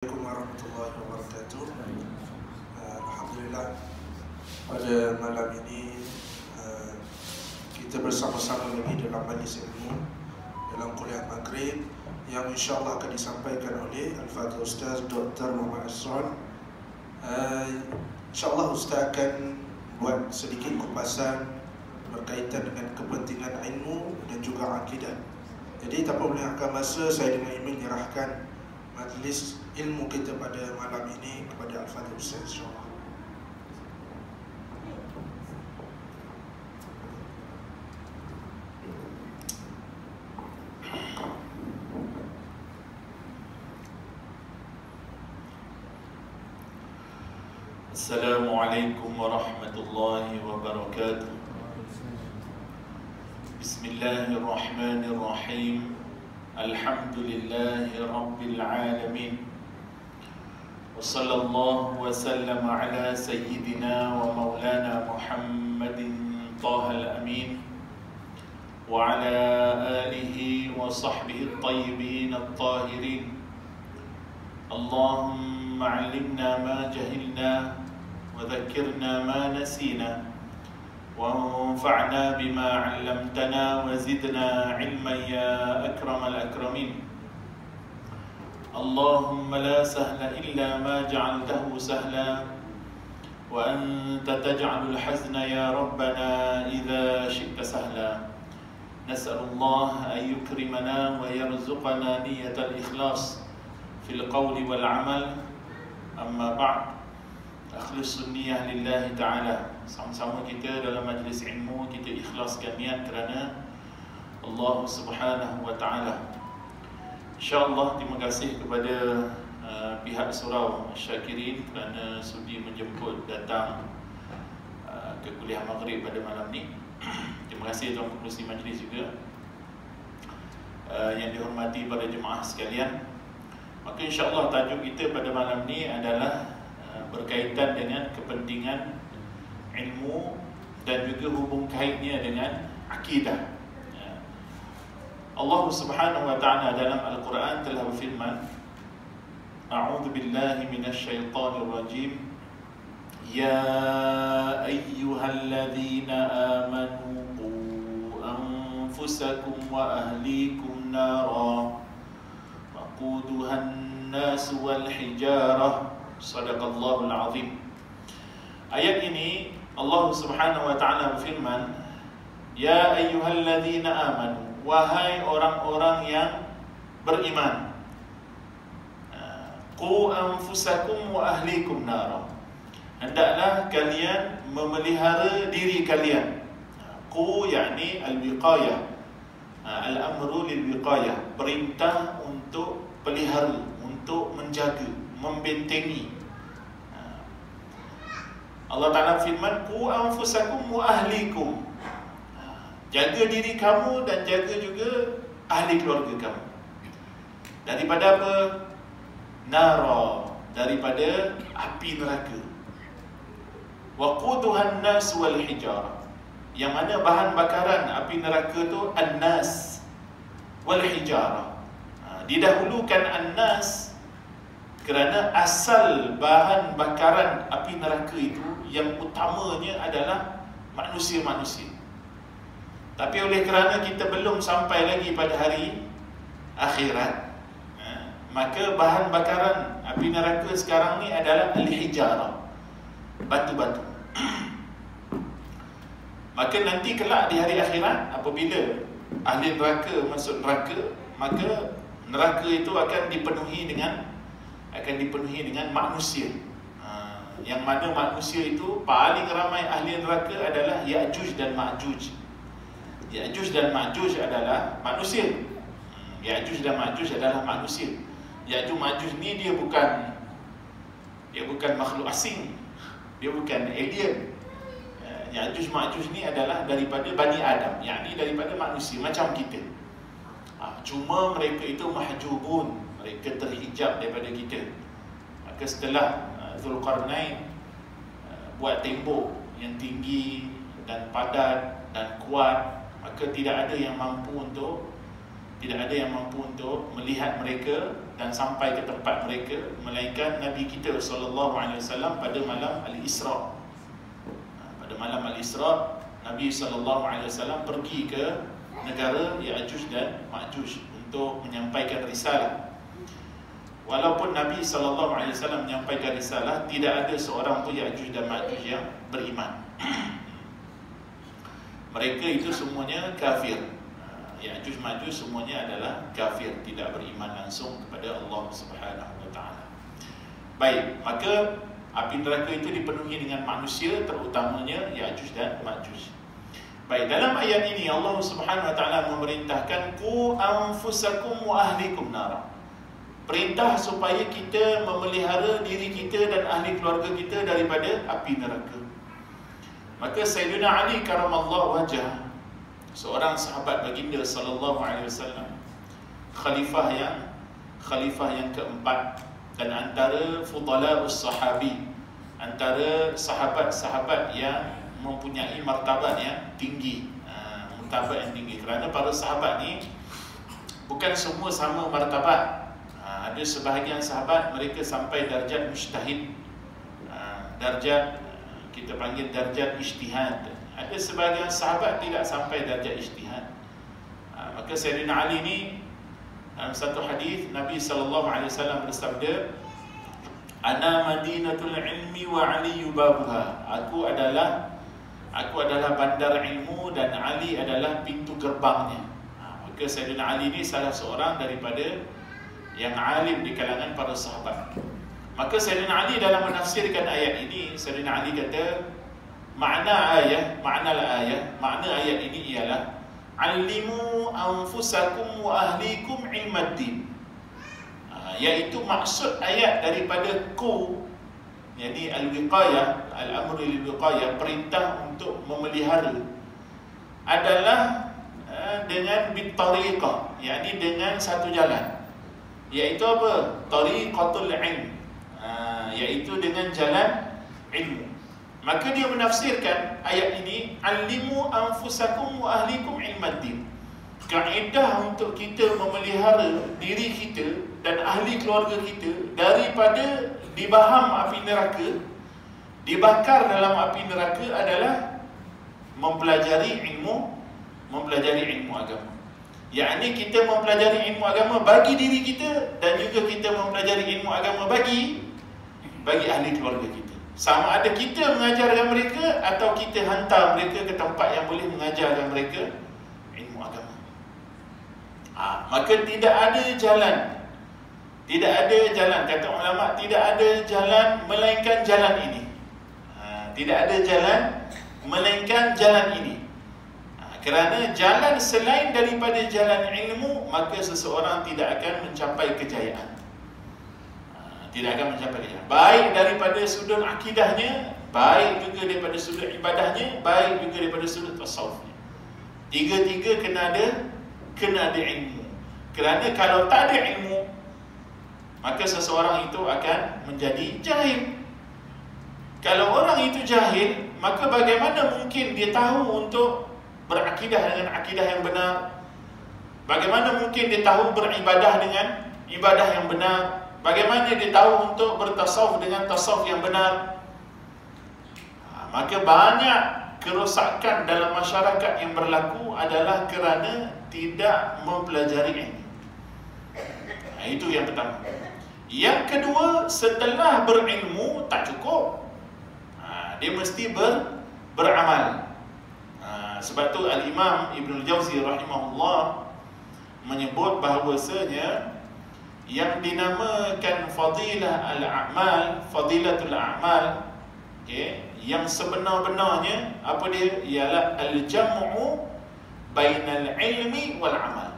Assalamualaikum warahmatullahi wabarakatuh. Alhamdulillah, pada malam ini kita bersama-sama lagi dalam majlis ilmu dalam kuliah Maghrib yang insyaAllah akan disampaikan oleh Al-Fadhil Ustaz Dr. Muhammad Asran. InsyaAllah Ustaz akan buat sedikit kupasan berkaitan dengan kepentingan ilmu dan juga akidah. Jadi tanpa melengahkan masa, saya dengan ingin menyerahkan majlis ilmu kita pada malam ini kepada Al-Fadhil Ustaz, insyaAllah. Assalamualaikum warahmatullahi wabarakatuh. Bismillahirrahmanirrahim. Alhamdulillahi rabbil alamin. Wa sallallahu wa sallam ala sayyidina wa maulana Muhammadin tahal amin wa ala alihi wa sahbihi at-tayyibin at-tahirin. Allahumma 'allimna ma jahilna wa dhakkirna ma nasina وانفعنا بما علمتنا وزدنا علما يا أكرم الأكرمين. اللهم لا سهل إلا ما جعلته سهلا وأنت تجعل الحزن يا ربنا إذا شئت سهلا. نسأل الله أن يكرمنا ويرزقنا نية الإخلاص في القول والعمل. أما بعد، أخلص النية لله تعالى. Sama-sama kita dalam majlis ilmu, kita ikhlaskan niat kerana Allah Subhanahu wa Ta'ala. InsyaAllah, terima kasih kepada pihak Surau Syakirin kerana sudi menjemput datang ke kuliah Maghrib pada malam ni. Terima kasih Tuan Pengerusi Majlis juga, yang dihormati para jemaah sekalian. Maka insyaAllah tajuk kita pada malam ni adalah berkaitan dengan kepentingan ilmu dan juga hubung kaitnya dengan akidah. Allah Subhanahu wa Ta'ala dalam Al-Quran telah berfirman, A'udzu billahi minasyaitonir rajim. Ya ayyuhalladzina amanu qu anfusakum wa ahlikum nara waquduhan nas wal hijarah. Sadaqallahul azim. Ayat ini Allah Subhanahu wa Ta'ala berfirman, Ya ayyuhalladzina amanu, wahai orang-orang yang beriman, qu anfusakum wa ahlikum nara, hendaklah kalian memelihara diri kalian. Qu yakni al-wiqayah, al-amru lil-wiqayah, perintah untuk pelihara, untuk menjaga, membentengi. Allah Ta'ala firman, Qu anfusakum wa ahlikum, jaga diri kamu dan jaga juga ahli keluarga kamu. Daripada apa? Nara, daripada api neraka. Waquduhan nas wal hijarah, yang mana bahan bakaran api neraka tu an-nas wal hijarah. Didahulukan an-nas kerana asal bahan bakaran api neraka itu yang utamanya adalah manusia-manusia. Tapi oleh kerana kita belum sampai lagi pada hari akhirat, maka bahan bakaran api neraka sekarang ni adalah al-hijarah, batu-batu. Maka nanti kelak di hari akhirat, apabila ahli neraka masuk neraka, maka neraka itu akan dipenuhi dengan manusia. Yang mana manusia itu paling ramai ahli neraka adalah Ya'juj dan Ma'juj. Ya'juj dan Ma'juj adalah manusia. Ya'juj dan Ma'juj adalah manusia. Ya'juj Ma'juj ni dia bukan makhluk asing, dia bukan alien. Ya'juj Ma'juj ni adalah daripada Bani Adam, yakni daripada manusia macam kita. Cuma mereka itu mahjubun, mereka terhijab daripada kita. Maka setelah Zulkarnain buat tembok yang tinggi dan padat dan kuat, maka tidak ada yang mampu untuk melihat mereka dan sampai ke tempat mereka, melainkan Nabi kita SAW pada malam Al-Isra. Pada malam Al-Isra, Nabi SAW pergi ke negara Ya'juj dan Ma'juj untuk menyampaikan risalah. Walaupun Nabi SAW menyampaikan risalah, tidak ada seorang pun Ya'juj dan Ma'juj yang beriman. Mereka itu semuanya kafir. Ya'juj Ma'juj semuanya adalah kafir, tidak beriman langsung kepada Allah Subhanahu wa taala. Baik, maka api neraka itu dipenuhi dengan manusia, terutamanya Ya'juj dan Ma'juj. Baik, dalam ayat ini Allah Subhanahu wa taala memerintahkan qu anfusakum wa ahlikum nara. Perintah supaya kita memelihara diri kita dan ahli keluarga kita daripada api neraka. Maka Sayyidina Ali karamallahu wajhah, seorang sahabat baginda sallallahu alaihi wasallam, khalifah yang keempat dan antara fudala'us sahabi, antara sahabat-sahabat yang mempunyai martabat yang tinggi, martabat yang tinggi. Kerana para sahabat ni bukan semua sama martabat. Ada sebahagian sahabat mereka sampai darjat mujtahid, darjat kita panggil darjat ijtihad. Ada sebahagian sahabat tidak sampai darjat ijtihad. Maka Sayyidina Ali ni dalam satu hadis Nabi SAW bersabda, "Ana Madinatul ilmi wa Ali babuha." Aku adalah bandar ilmu dan Ali adalah pintu gerbangnya. Maka Sayyidina Ali ni salah seorang daripada yang alim di kalangan para sahabat. Maka Sayyidina Ali dalam menafsirkan ayat ini, Sayyidina Ali kata, makna ayat ini ialah alimu anfusakum wa ahlikum ilmaddin. Iaitu maksud ayat daripada ku, yakni al-wiqayah, al-amru lil-wiqayah, perintah untuk memelihara, adalah dengan bitariqah, yakni dengan satu jalan. Iaitu apa? Tariqatul ilm, iaitu dengan jalan ilmu. Maka dia menafsirkan ayat ini, alimu anfusakum wa ahlikum ilmaddin. Kaedah untuk kita memelihara diri kita dan ahli keluarga kita daripada dibaham api neraka, dibakar dalam api neraka, adalah mempelajari ilmu agama. Yakni kita mempelajari ilmu agama bagi diri kita, dan juga kita mempelajari ilmu agama bagi ahli keluarga kita. Sama ada kita mengajarkan mereka atau kita hantar mereka ke tempat yang boleh mengajarkan mereka ilmu agama. Maka tidak ada jalan, kata ulama, tidak ada jalan melainkan jalan ini. Tidak ada jalan melainkan jalan ini. Kerana jalan selain daripada jalan ilmu, maka seseorang tidak akan mencapai kejayaan. Baik daripada sudut akidahnya, baik juga daripada sudut ibadahnya, baik juga daripada sudut tasawufnya. Tiga-tiga kena ada ilmu. Kerana kalau tak ada ilmu, maka seseorang itu akan menjadi jahil. Kalau orang itu jahil, maka bagaimana mungkin dia tahu untuk berakidah dengan akidah yang benar? Bagaimana mungkin dia tahu beribadah dengan ibadah yang benar? Bagaimana dia tahu untuk bertasawuf dengan tasawuf yang benar? Maka banyak kerosakan dalam masyarakat yang berlaku adalah kerana tidak mempelajari ilmu. Itu yang pertama. Yang kedua, setelah berilmu tak cukup, dia mesti beramal. Sebab tu Al-Imam Ibnul Jauzi rahimahullah menyebut bahawasanya yang dinamakan fadilah al-a'mal, fadilatul a'mal, yang sebenar-benarnya apa dia? Ialah al-jam'u bainal ilmi wal amal.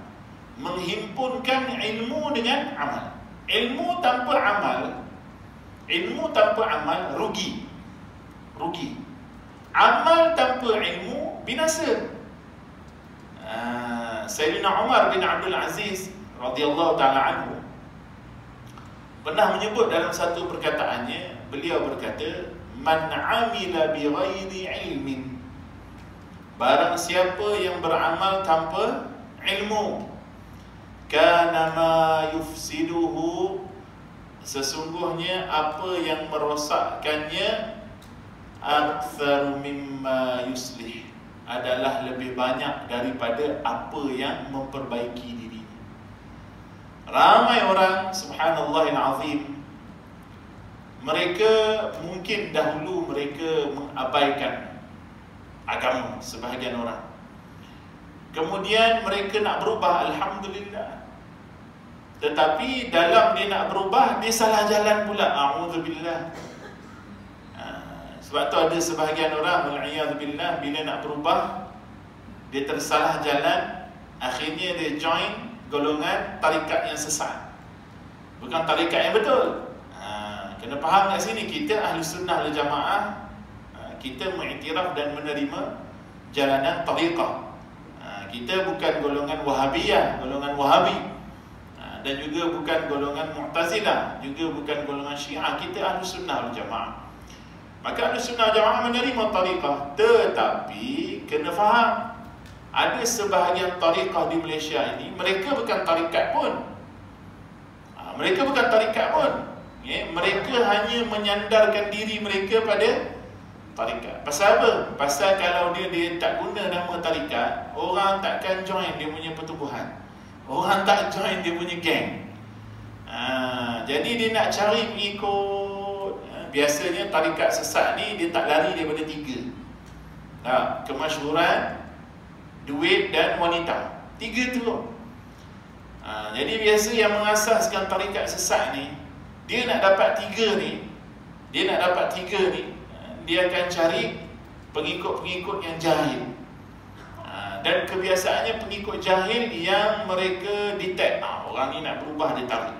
Menghimpunkan ilmu dengan amal. Ilmu tanpa amal rugi. Amal tanpa ilmu binasa. Sayyidina Umar bin Abdul Aziz radhiyallahu ta'ala anhu pernah menyebut dalam satu perkataannya, beliau berkata, man amila bi ghairi ilmin, barang siapa yang beramal tanpa ilmu, kana ma yufsiduhu, sesungguhnya apa yang merosakkannya, aktsaru mimma yuslih, adalah lebih banyak daripada apa yang memperbaiki dirinya. Ramai orang, subhanallahil azim, mereka mungkin dahulu mereka mengabaikan agama, sebahagian orang. Kemudian mereka nak berubah, alhamdulillah. Tetapi dalam dia nak berubah, dia salah jalan pula, a'udzubillah. Sebab tu ada sebahagian orang, wal'iyadzubillah, bila nak berubah, dia tersalah jalan, akhirnya dia join golongan tarikat yang sesat, bukan tarikat yang betul. Kena faham kat sini, kita ahli sunnah wal jamaah, kita mengiktiraf dan menerima jalanan tariqah. Kita bukan golongan Wahabiyah, golongan Wahabi, dan juga bukan golongan Mu'tazilah, juga bukan golongan Syiah. Kita ahli sunnah wal jamaah. Maka ahli sunnah wal jamaah menerima tariqah. Tetapi kena faham, ada sebahagian tariqah di Malaysia ini, mereka bukan tarikat pun. Mereka bukan tarikat pun. Mereka hanya menyandarkan diri mereka pada tarikat. Pasal apa? Pasal kalau dia tak guna nama tarikat, orang takkan join dia punya pertubuhan, orang tak join dia punya geng. Jadi dia nak cari pengikut. Biasanya tarikat sesat ni dia tak lari daripada 3. Kemasyhuran, duit dan wanita. 3 tu. Jadi biasa yang mengasaskan tarikat sesat ni, dia nak dapat 3 ni, dia akan cari pengikut-pengikut yang jahil. Dan kebiasaannya pengikut jahil yang mereka detect, orang ni nak berubah, dia tarik.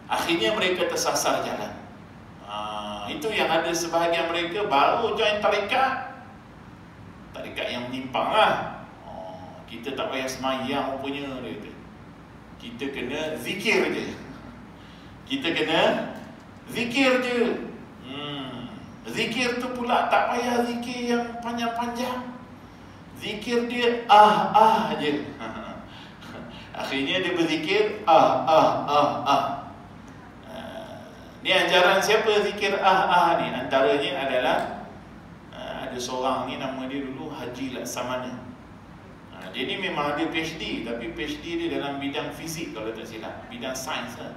Akhirnya mereka tersasar jalan. Itu yang ada sebahagian mereka baru join tarikat yang menyimpang lah. Kita tak payah semayang rupanya, dia kata. Kita kena zikir je. Zikir tu pula tak payah zikir yang panjang-panjang. Zikir dia je. Akhirnya dia berzikir Ni ajaran siapa zikir ni? Antaranya adalah ada seorang ni, nama dia dulu Haji Laksamana. Dia ni memang ada PhD, tapi PhD dia dalam bidang fizik kalau tak silap, bidang sains lah.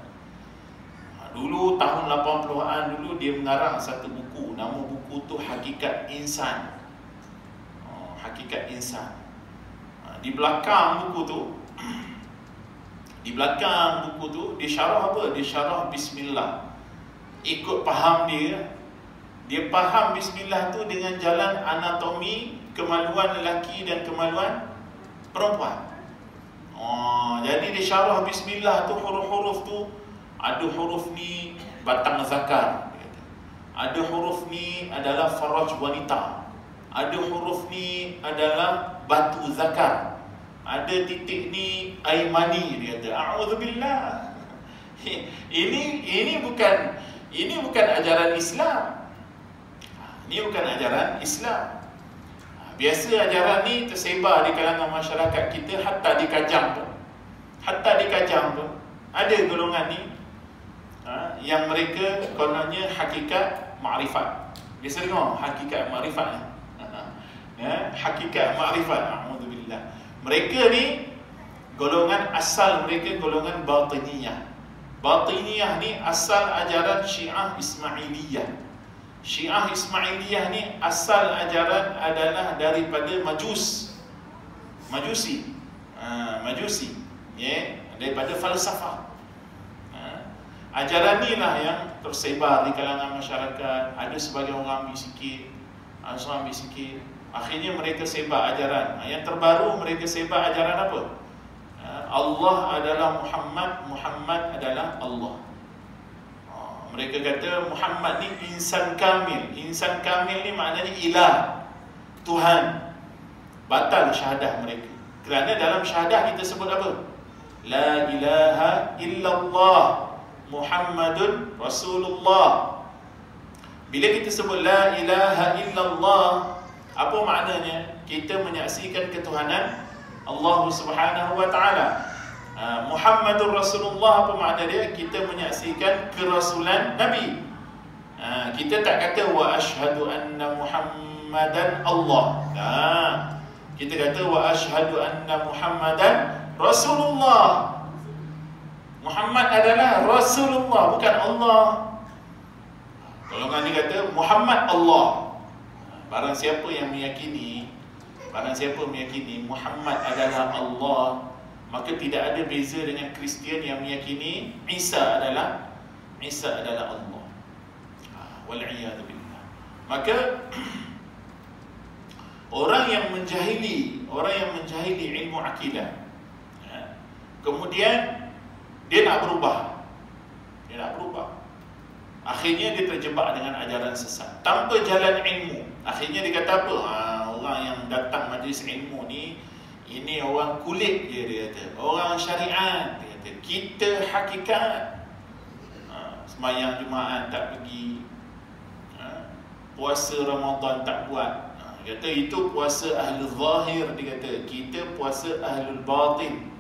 Dulu tahun 80-an dulu dia mengarang satu buku, nama buku tu Hakikat Insan. Hakikat Insan. Di belakang buku tu dia syarah apa? Dia syarah Bismillah. Ikut faham dia faham Bismillah tu dengan jalan anatomi kemaluan lelaki dan kemaluan perempuan. Jadi dia syarah Bismillah tu, huruf-huruf tu, ada huruf ni batang zakar, ada huruf ni adalah faraj wanita, ada huruf ni adalah batu zakar, ada titik ni air mani. Dia kata, a'udzubillah. Ini bukan ajaran Islam. Ini bukan ajaran Islam. Biasa ajaran ni tersebar di kalangan masyarakat kita, hatta di Kajang pun ada golongan ni yang mereka kononnya hakikat ma'rifat. Biasa dengar hakikat ma'rifat. Hakikat ma'rifat, a'udzubillah. Mereka ni golongan asal mereka golongan batiniyah. Batiniyah ni asal ajaran Syiah Ismailiyah. Syiah Ismailiyah ni asal ajaran adalah daripada Majusi, daripada falsafah. Ajaran ni lah yang tersebar di kalangan masyarakat. Ada sebagian orang ambil sikit, akhirnya mereka sebar ajaran. Yang terbaru mereka sebar ajaran apa? Allah adalah Muhammad, Muhammad adalah Allah. Mereka kata Muhammad ni insan kamil. Insan kamil ni maknanya ilah, Tuhan. Batal syahadah mereka. Kerana dalam syahadah kita sebut apa? La ilaha illallah Muhammadun Rasulullah. Bila kita sebut la ilaha illallah, apa maknanya? Kita menyaksikan ketuhanan Allah Subhanahu wa ta'ala. Muhammadur Rasulullah apa makna dia? Kita menyaksikan kerasulan Nabi. Kita tak kata wa asyhadu anna Muhammadan Allah. Kita kata wa asyhadu anna Muhammadan Rasulullah. Muhammad adalah Rasulullah, bukan Allah. Golongan ni kata Muhammad Allah. Barang siapa meyakini Muhammad adalah Allah, maka tidak ada beza dengan Kristian yang meyakini Isa adalah Allah. Wal'iyadu billah. Maka orang yang menjahili ilmu akidah, kemudian dia nak berubah, akhirnya dia terjebak dengan ajaran sesat tanpa jalan ilmu. Akhirnya dia kata apa? Orang yang datang majlis ilmu ni, ini orang kulit dia kata, orang syariat dia kata. Kita hakikat, sembahyang Jumaat tak pergi, puasa Ramadan tak buat. Dia kata itu puasa ahlul zahir. Dia kata kita puasa ahlul batin.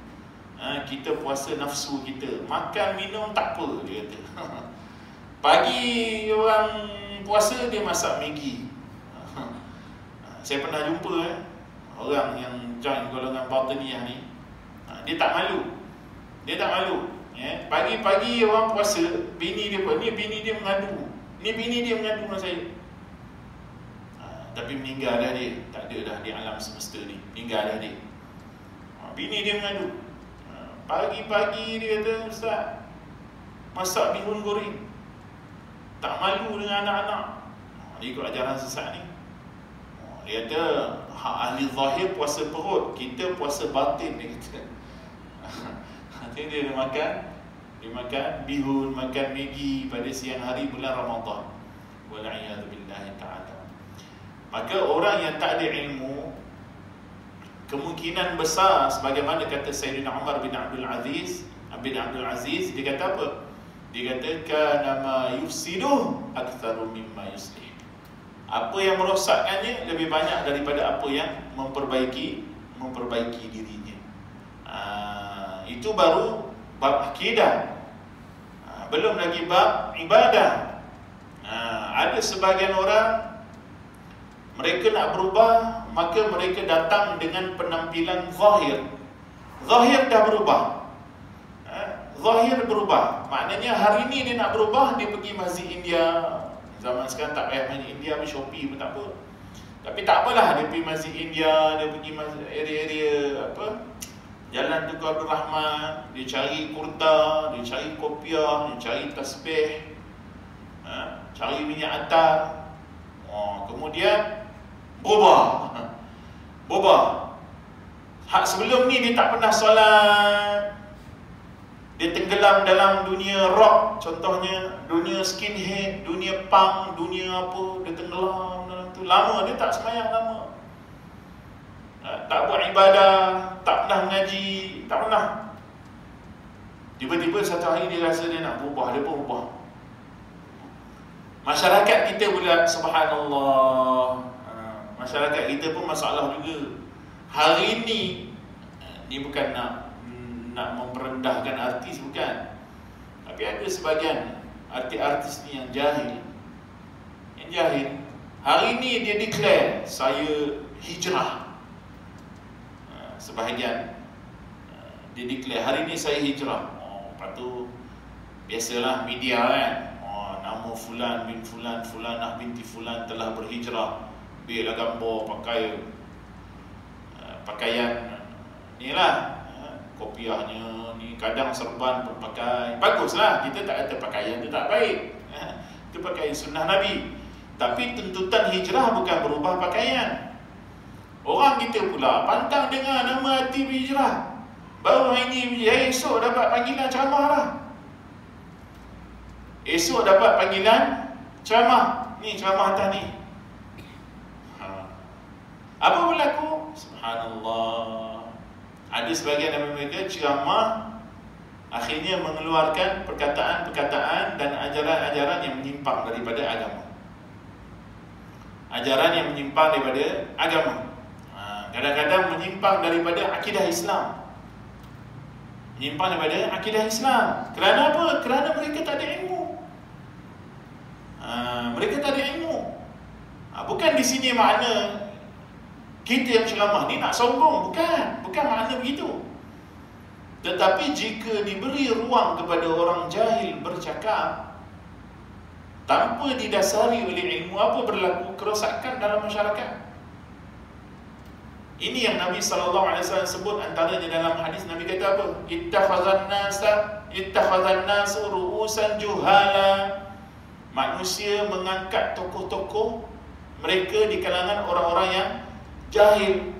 Kita puasa nafsu kita, makan minum tak apa, dia kata. Pagi orang puasa dia masak Maggi. Saya pernah jumpa orang yang join golongan batiniyah ni, dia tak malu. Pagi-pagi orang puasa, bini dia mengadu dengan saya. Tapi meninggal dah dia, tak ada dah di alam semesta ni, meninggal dah dia. Bini dia mengadu. Pagi-pagi dia kata, Ustaz, masak bihun goreng, tak malu dengan anak-anak. Dia ikut ajaran sesat ni. Dia kata ahli zahir puasa perut, kita puasa batin, dia kata. Nanti dia makan bihun, makan Maggi pada siang hari bulan Ramadan. Wal'iyadu billahi ta'ala. Maka orang yang tak ada ilmu, kemungkinan besar sebagaimana kata Sayyidina Umar bin Abdul Aziz, dia kata apa? Dia kata kana ma yufsiduh aktsaru mimma yuslih. Apa yang merosakkannya lebih banyak daripada apa yang memperbaiki dirinya. Itu baru bab akidah. Belum lagi bab ibadah. Ada sebagian orang, mereka nak berubah, maka mereka datang dengan penampilan zahir. Zahir dah berubah. Zahir berubah. Maknanya hari ni dia nak berubah, dia pergi Masjid India. Zaman sekarang tak payah Masjid India, pergi Shopee pun tak apa. Tapi tak apalah, dia pergi Masjid India, dia pergi area-area Jalan Tunku Abdul Rahman, dia cari kurta, dia cari kopiah, dia cari tasbih, cari minyak atar. Kemudian berubah. Hak sebelum ni dia tak pernah solat, dia tenggelam dalam dunia rock, contohnya dunia skinhead, dunia punk, dunia apa, dia tenggelam dalam tu. Lama dia tak sembahyang lama, tak buat ibadah, tak pernah mengaji, tak pernah. Tiba-tiba satu hari dia rasa dia nak berubah, dia pun berubah. Masyarakat kita pula, subhanallah, masyarakat kita pun masalah juga. Hari ni bukan nak memperendahkan artis, bukan. Tapi ada sebagian artis-artis ni yang jahil. Hari ni dia declare, saya hijrah. Sebahagian dia declare, hari ni saya hijrah. Lepas tu biasalah media kan, nama fulan bin fulan, fulanah binti fulan telah berhijrah. Biarlah gambar pakaian ni lah, kopiahnya ni, kadang serban pun pakai. Baguslah, kita tak kata pakaian tu tak baik, itu pakaian sunnah Nabi. Tapi tuntutan hijrah bukan berubah pakaian. Orang kita pula pantang dengar nama hati berhijrah, baru hari ni esok dapat panggilan ceramah lah. Esok dapat panggilan ceramah, ni ceramah atas ni. Apa berlaku? Subhanallah. Ada sebagian daripada mereka ceramah, akhirnya mengeluarkan perkataan-perkataan dan ajaran-ajaran yang menyimpang daripada agama. Kadang-kadang menyimpang daripada akidah Islam. Menyimpang daripada akidah Islam. Kerana apa? Kerana mereka tak ada ilmu. Mereka tak ada ilmu. Bukan di sini makna kita yang ceramah ni nak sombong. Bukan makna begitu. Tetapi jika diberi ruang kepada orang jahil bercakap tanpa didasari oleh ilmu, apa berlaku? Kerosakan dalam masyarakat. Ini yang Nabi SAW sebut antaranya dalam hadis. Nabi kata apa? Ittakhadhan nasu ru'usan juhala. Manusia mengangkat tokoh-tokoh mereka di kalangan orang-orang yang jahil.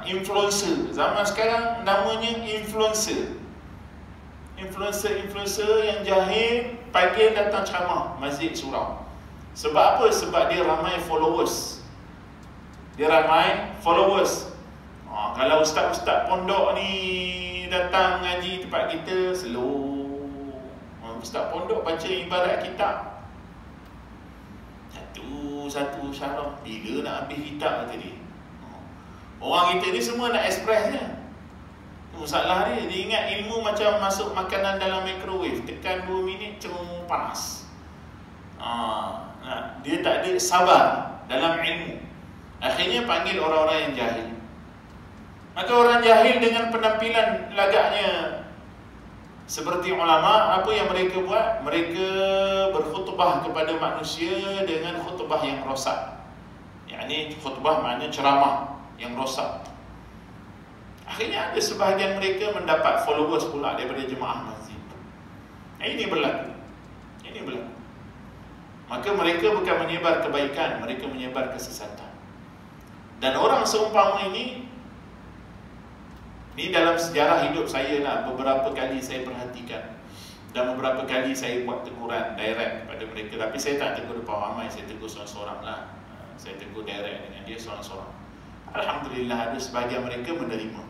Influencer. Zaman sekarang namanya influencer. Influencer yang jahil pagi datang ceramah masjid surau. Sebab apa? Sebab dia ramai followers. Kalau ustaz-ustaz pondok ni datang ngaji tempat kita, slow. Ustaz pondok baca ibarat kitab satu syarah. Bila nak habis kitab kata dia. Orang kita ni semua nak express je. Masalah dia ingat ilmu macam masuk makanan dalam microwave, tekan 2 minit cerung panas. Dia tak ada sabar dalam ilmu. Akhirnya panggil orang-orang yang jahil. Maka orang jahil dengan penampilan lagaknya seperti ulama, apa yang mereka buat? Mereka berkhutbah kepada manusia dengan khutbah yang rosak. Yakni khutbah maknanya ceramah yang rosak. Akhirnya ada sebahagian mereka mendapat followers pula daripada jemaah masjid. Ini berlaku. Maka mereka bukan menyebar kebaikan, mereka menyebar kesesatan. Dan orang seumpama ini dalam sejarah hidup saya lah, beberapa kali saya perhatikan dan beberapa kali saya buat teguran direct kepada mereka. Tapi saya tak tegur depan ramai, saya tegur seorang-seorang lah. Saya tegur direct dengan dia seorang-seorang. Alhamdulillah ada sebahagian mereka menerima.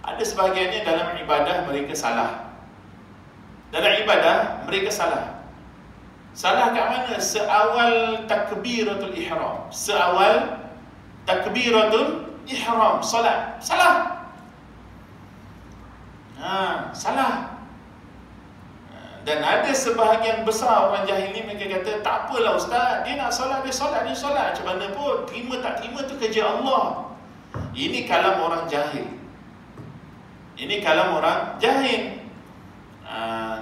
Ada sebahagiannya dalam ibadah mereka salah. Dalam ibadah mereka salah. Salah kat mana? Seawal takbiratul ihram. Salat. Salah. Salah. Dan ada sebahagian besar orang jahil ni mereka kata, tak apalah ustaz, dia nak solat, dia solat. Macam mana pun, terima tak terima tu kerja Allah. Ini kalam orang jahil.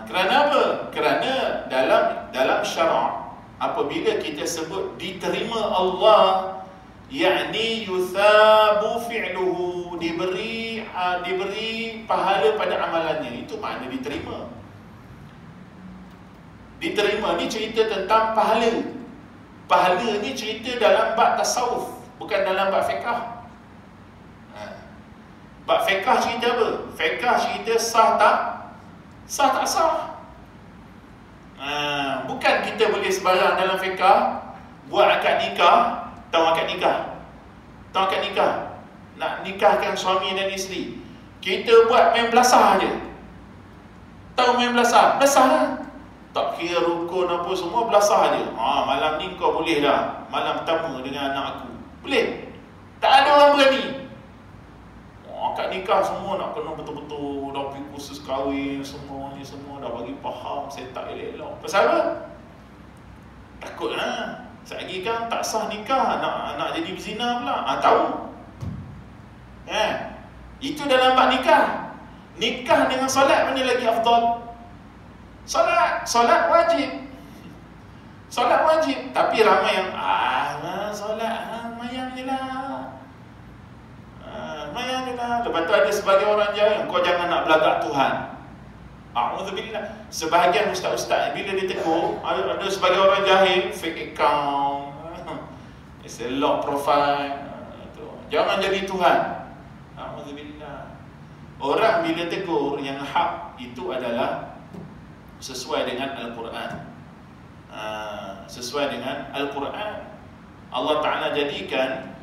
Kerana apa? Kerana dalam syarak, apabila kita sebut diterima Allah, yakni yuthabu fi'luhu, diberi pahala pada amalannya. Itu makna diterima. Diterima ni cerita tentang pahala. Pahala ni cerita dalam bab tasawuf, bukan dalam bab fiqh. Bab fiqh cerita apa? Fiqh cerita sah tak sah. Bukan kita boleh sebarang dalam fiqh buat akad nikah. Tahu akad nikah? Nak nikahkan suami dan isteri, kita buat main belasah je. Tahu main belasah? Belasah lah. Tak kira rukun apa semua, belasah je. Malam ni kau boleh dah malam pertama dengan anak aku. Boleh? Tak ada orang berani. Akad nikah semua nak kena betul-betul, dah pergi kursus kahwin, semua dah bagi faham, saya tak elok-elok. Pasal apa? Takut lah. Selagi kan tak sah nikah, nak jadi berzina pula. Tahu? Itu dalam bab nikah. Nikah dengan solat mana lagi afdal? Solat wajib. Solat wajib. Tapi ramai yang solat mayang je lah. Lepas tu ada sebagai orang jahil, kau jangan nak belagak Tuhan. A'udzubillah. Sebahagian ustaz-ustaz bila dia tegur, ada sebagai orang jahil, fake account, it's a lock profile. Jangan jadi Tuhan. A'udzubillah. Orang bila tegur yang hak itu adalah sesuai dengan Al-Quran. Sesuai dengan Al-Quran. Allah Ta'ala jadikan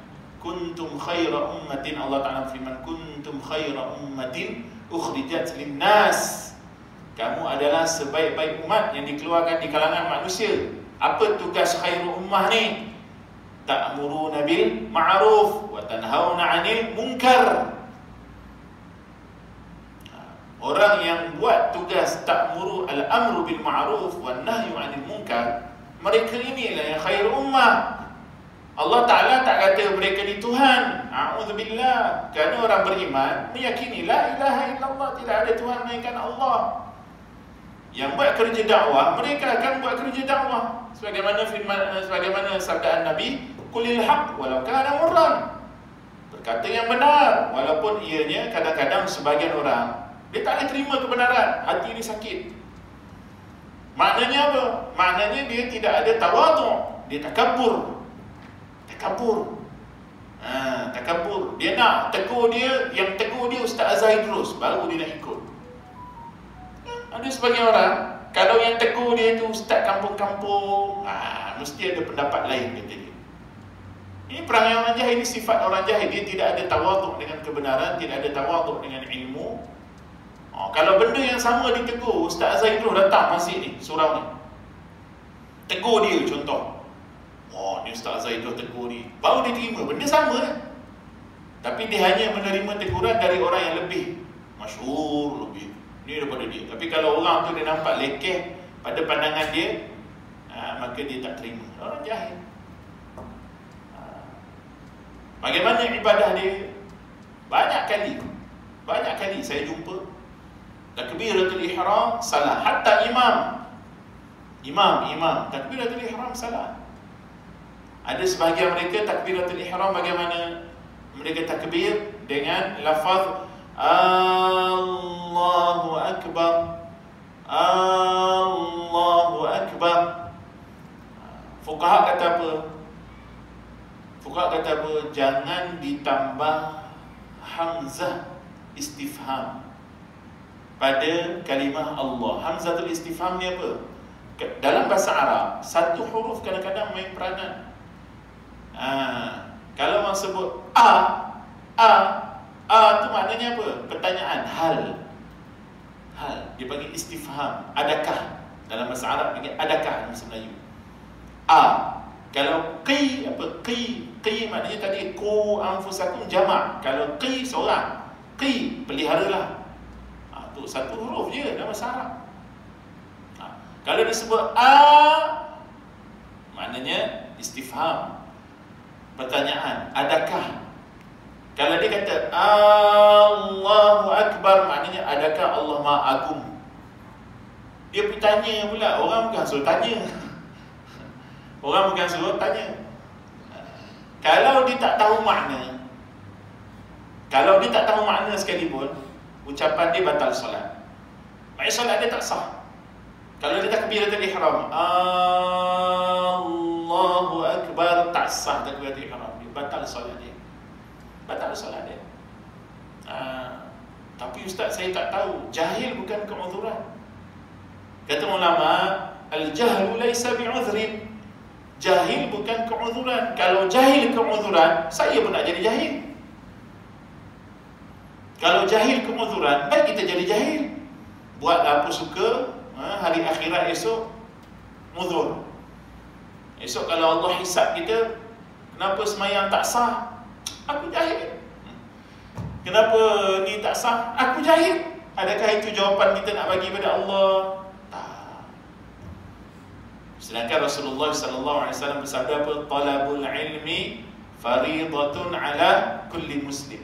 kuntum khaira ummatin, Allah Ta'ala firman kuntum khaira ummatin ukhrijat linnas. Kamu adalah sebaik-baik umat yang dikeluarkan di kalangan manusia. Apa tugas khairu ummah ni? Ta'muruna bil ma'ruf wa tanhauna 'anil munkar. Orang yang buat tugas ta'muru al-amru bil ma'ruf wan nahyu 'anil munkar, mereka inilah yang khair ummah. Allah Ta'ala tak kata mereka ni Tuhan. A'udzubillah. Kerana orang beriman meyakini la ilaha illallah, tidak ada Tuhan melainkan Allah. Yang buat kerja dakwah, mereka akan buat kerja dakwah. Sebagaimana sabdaan Nabi, qulil haqq walau kana murran. Berkata yang benar walaupun ianya kadang-kadang sebagian orang dia tak boleh terima kebenaran, hati dia sakit. Maknanya apa? Maknanya dia tidak ada tawaduk, dia takabur. Takabur. Takabur. Dia nak tegur dia, yang tegur dia Ustaz Azhar terus, baru dia nak ikut. Ada sebagian orang, kalau yang tegur dia tu Ustaz kampung-kampung, mesti ada pendapat lain kata dia. Ini perangai orang jahil, ini sifat orang jahil. Dia tidak ada tawaduk dengan kebenaran, tidak ada tawaduk dengan ilmu. Kalau benda yang sama ditegur, Ustaz Azhar terus datang masjid ni, surau ni, tegur dia contoh. Ni Ustaz Azhar terus tegur ni, baru dia terima, benda sama kan? Tapi dia hanya menerima teguran dari orang yang lebih masyhur, lebih ni daripada dia. Tapi kalau orang tu dia nampak lekeh pada pandangan dia, maka dia tak terima. Orang jahil. Bagaimana ibadah dia? Banyak kali saya jumpa takbiratul ihram salah. Hatta imam takbiratul ihram salah. Ada sebahagian mereka takbiratul ihram bagaimana? Mereka takbir dengan lafaz Allahu Akbar, Allahu Akbar. Fuqaha kata apa? Jangan ditambah hamzah istifham pada kalimah Allah. Hamzatul istifham ni apa? Dalam bahasa Arab, satu huruf kadang-kadang main peranan. Kalau orang sebut tu maknanya apa? Pertanyaan, hal. Dia panggil istifham. Adakah? Dalam bahasa Arab panggil adakah dalam bahasa Melayu. Kalau qi apa? Qi maknanya tadi ku anfusakum jamak. Kalau qi seorang, qi peliharalah. Tu satu huruf je dalam bahasa Arab. Kalau disebut maknanya istifham, pertanyaan, adakah? Kalau dia kata Allahu Akbar, maknanya adakah Allah Maha Agung? Dia pergi tanya pula. Orang bukan suruh tanya. Kalau dia tak tahu makna, sekalipun, ucapan dia batal solat. Maksudnya solat dia tak sah. Kalau dia takbiratul ihram Allahu Akbar, tak sah takbiratul ihram dia, batal solat dia. Tapi ustaz, saya tak tahu. Jahil bukan keudhuran. Kata ulama, al-jahlu laisa bi'udhrin. Jahil bukan keudhuran. Kalau jahil keudhuran, saya pun nak jadi jahil. Kalau jahil keudhuran, baik kita jadi jahil. Buat apa suka, hari akhirat esok udhur. Esok kalau Allah hisab kita, kenapa semayang tak sah? Aku jahil. Kenapa ni tak sah? Aku jahil. Adakah itu jawapan kita nak bagi pada Allah? Tak. Sedangkan Rasulullah SAW bersabda apa? Talabul ilmi faridatun ala kulli muslim.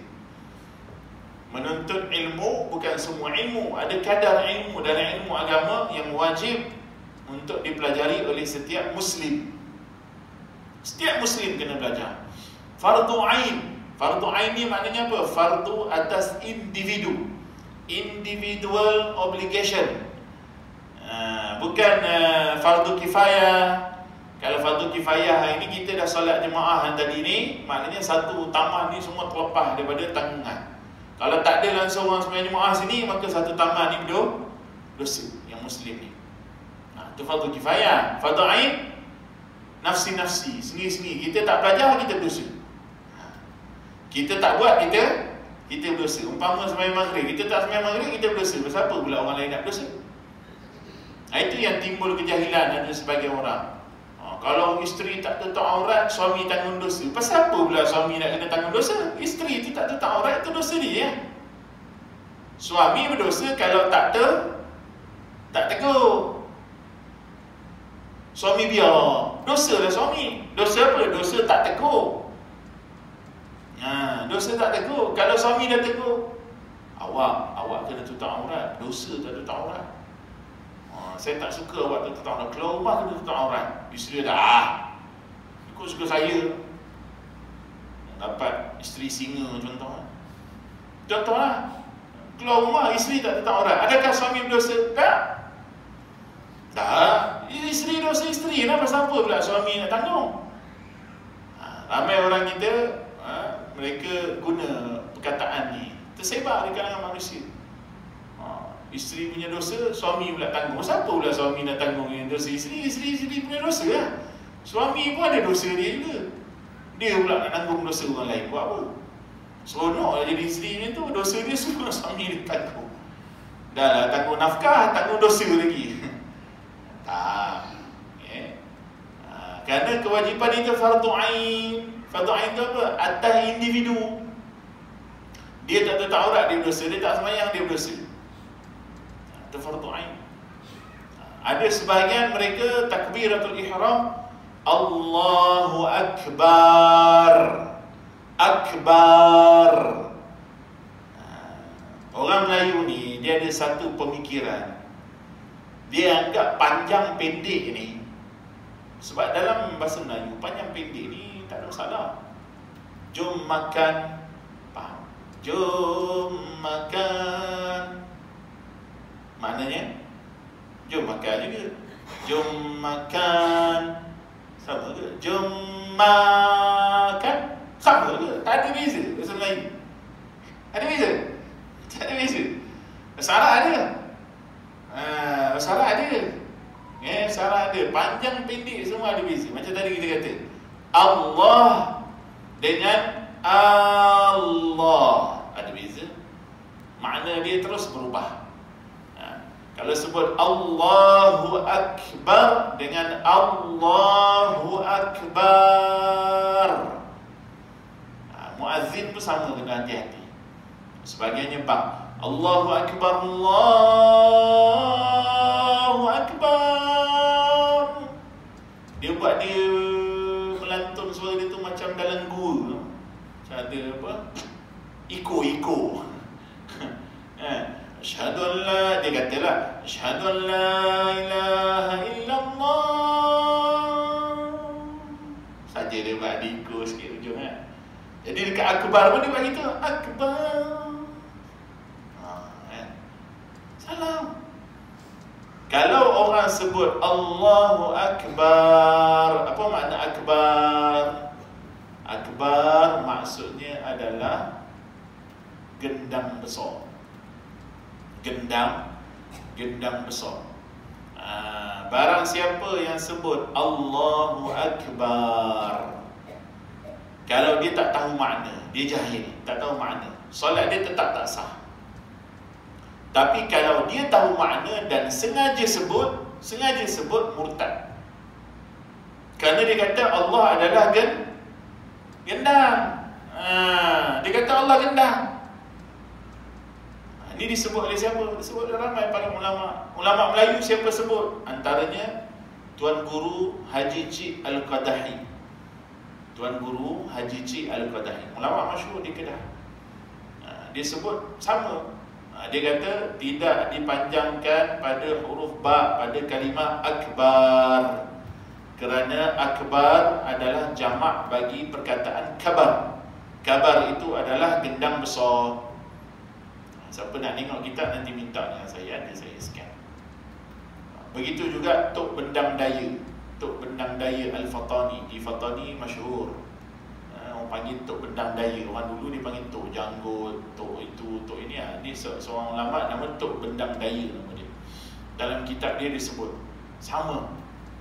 Menuntut ilmu bukan semua ilmu. Ada kadar ilmu dalam ilmu agama yang wajib untuk dipelajari oleh setiap muslim. Setiap muslim kena belajar. Fardu ain. Fardu ain ni maknanya apa? Fardu atas individu. Individual obligation. Bukan fardu kifayah. Kalau fardu kifayah hari ni kita dah solat jemaah yang tadi ni, maknanya satu taman ni semua terlepas daripada tanggungan. Kalau tak ada langsung orang sembahyang jemaah sini, maka satu taman ni dosa yang muslim ni. Itu fardu kifayah. Fardu ain, nafsi-nafsi, sendiri-sendiri. Kita tak belajar, kita berdosa. Kita tak buat, kita berdosa. Umpama sembahyang maghrib, kita tak sembahyang maghrib, kita berdosa. Pasal apa pula orang lain nak berdosa? Itu yang timbul kejahilan ada sebagian orang. Kalau isteri tak tutup aurat, suami tanggung dosa. Pasal apa pula suami nak kena tanggung dosa? Isteri tu tak tutup aurat, itu dosa dia. Suami berdosa kalau tak tegur. Suami biar, dosa lah suami. Dosa apa? Dosa tak tegur. Dosa tak tegur. Kalau suami dah tegur, awak kena tutup aurat. Dosa tak tutup aurat. Saya tak suka awak tutup aurat. Keluar rumah kena tutup aurat. Isteri dah ikut suka saya. Dapat isteri singa contohlah. Keluar rumah isteri tak tutup aurat. Adakah suami berdosa? Tak. Isteri dosa isteri lah. Pasal apa pula suami nak tanggung? Ramai orang kita mereka guna perkataan ni, tersebar di kalangan manusia. Isteri punya dosa, suami pula tanggung. Siapa pula suami nak tanggung yang dosa isteri? Isteri punya dosa lah. Suami pun ada dosa dia juga. Dia pula nak tanggung dosa orang lain. Buat apa? Seronok lah jadi isteri ni tu. Dosa dia semua suami dia tanggung. Dah lah tanggung nafkah, tanggung dosa lagi. Tak. Kerana kewajipan itu fardu ain. Fardu ain itu apa? Atas individu. Dia tak tutup aurat, dia berdosa. Dia tak sembahyang, dia berdosa. Itu fardu ain. Ada sebahagian mereka takbiratul ihram, Allahu Akbar. Akbar. Orang Melayu ni, dia ada satu pemikiran. Dia anggap panjang pendek ni, sebab dalam bahasa Melayu, panjang pendek ni tak ada masalah. Jom makan, faham? Jom makan, maknanya jom makan juga. Jom makan, sama ke? Jom makan, sama ke? Tak ada beza bahasa Melayu. Ada beza? Tak ada beza. Bahasa Arab ada. Bahasa Arab ada. Bahasa Arab ada. Panjang pendek semua ada beza. Macam tadi kita kata Allah dengan Allah ada beza. Makna dia terus berubah. Kalau sebut Allahu Akbar dengan Allahu Akbar, muazzin pun sama, kena hati-hati. Sebagian nyebab Allahu Akbar, Allahu Akbar. Dia buat dia melantun suara dia tu macam dalam gua. Macam ada apa? Iko. Asyhadu an la, dia katalah asyhadu an la ilaha illallah. Saja dia buat iko sikit ujung kan. Jadi dekat akbar pun dia buat gitu, akbar. Salam. Kalau orang sebut Allahu Akbar, apa makna akbar? Akbar maksudnya adalah gendang besar. Gendang besar. Barang siapa yang sebut Allahu Akbar, kalau dia tak tahu makna, dia jahil, tak tahu makna, solat dia tetap tak sah. Tapi kalau dia tahu makna dan sengaja sebut murtad. Kerana dia kata Allah adalah gendang. Dia kata Allah gendang. Ini disebut oleh siapa? Disebut oleh ramai para ulama. Ulama Melayu siapa sebut? Antaranya Tuan Guru Haji Cik Al-Qadahi. Tuan Guru Haji Cik Al-Qadahi, ulama masyhur di Kedah. Dia sebut sama. Dia kata tidak dipanjangkan pada huruf ba pada kalimah akbar, kerana akbar adalah jamak bagi perkataan kabar. Kabar itu adalah gendang besar. Siapa nak tengok kitab nanti minta dengan saya, ada saya scan. Begitu juga Tok Bendang Daya. Tok Bendang Daya Al-Fatani. Di Fatani masyhur. Orang panggil Tok Bendang Daya. Orang dulu dia panggil Tok Janggut, Tok itu, Tok ini. Ini seorang ulama nama Tok Bendang Daya nama dia. Dalam kitab dia disebut sama.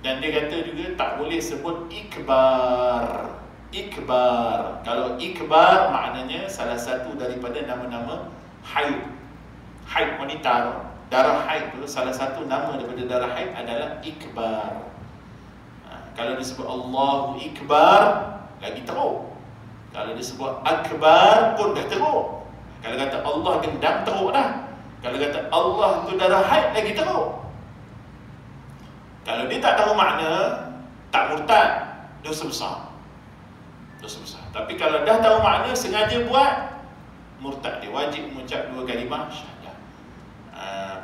Dan dia kata juga tak boleh sebut ikbar. Ikbar. Kalau ikbar maknanya salah satu daripada nama-nama haid. Haid wanita, darah haid tu salah satu nama daripada darah haid adalah ikbar. Kalau disebut Allahu Ikbar lagi teruk. Kalau disebut akbar pun dah teruk. Kalau kata Allah gendang teruk dah. Kalau kata Allah tu darah haid, lagi teruk. Kalau dia tak tahu makna, tak murtad, dosa besar. Dosa besar. Tapi kalau dah tahu makna, sengaja buat, murtad. Dia wajib mengucap 2 kalimah syahadah.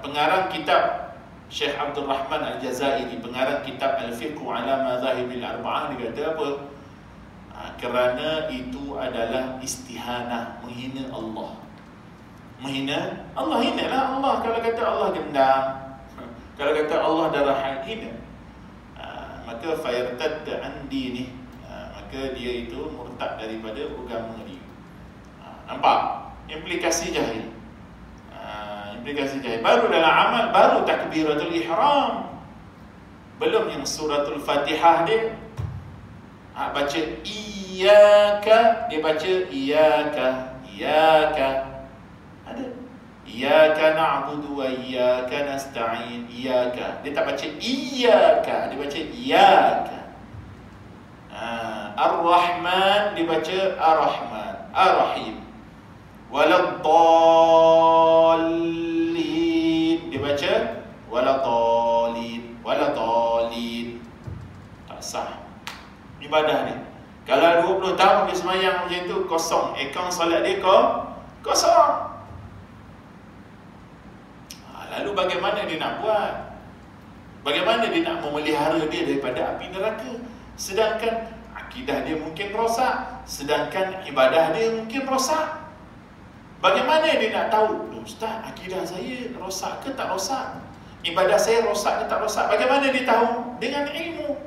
Pengarang kitab Syekh Abdul Rahman Al-Jazairi, pengarang kitab Al-Fiqhu ala Madhahibil Arba'ah, dia kata apa? Kerana itu adalah istihanah, menghina Allah. Menghina Allah, hinalah Allah. Kalau kata Allah gendang, kalau kata Allah darah haid, hina. Maka fayartad an dini, maka dia itu murtad daripada agama dia. Nampak implikasi jahil. Implikasi jahil. Baru dalam amal, baru takbiratul ihram, belum yang suratul Fatihah dia. Baca iyyaka, dia baca iyyaka, iyyaka. Ada iyyaka na'budu wa iyyaka nasta'in, iyyaka. Dia tak baca iyyaka, dia baca iyyaka. Ar-Rahman, dia baca Ar-Rahman, Ar-Rahim. Waladdallin, dia baca waladdallin, waladdallin. Tak sah ibadah ni. Kalau 20 tahun dia semayang macam tu, kosong. Akaun solat dia kosong. Lalu bagaimana dia nak buat? Bagaimana dia nak memelihara dia daripada api neraka? Sedangkan akidah dia mungkin rosak, sedangkan ibadah dia mungkin rosak. Bagaimana dia nak tahu? Ustaz, akidah saya rosak ke tak rosak? Ibadah saya rosak ke tak rosak? Bagaimana dia tahu? Dengan ilmu.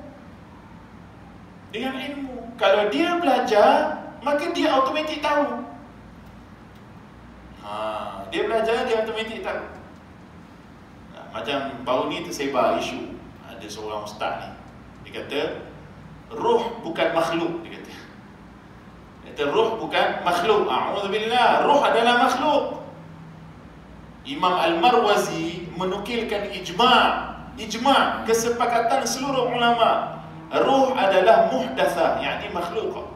Dengan ilmu. Kalau dia belajar, maka dia automatik tahu. Dia belajar, dia automatik tahu. Macam baru ni tersebar isu, ada seorang ustaz ni, dia kata roh bukan makhluk. Dia kata roh bukan makhluk. A'udzubillah, roh adalah makhluk. Imam Al-Marwazi menukilkan ijma' kesepakatan seluruh ulama. Roh adalah muhdatsah, yakni makhluk.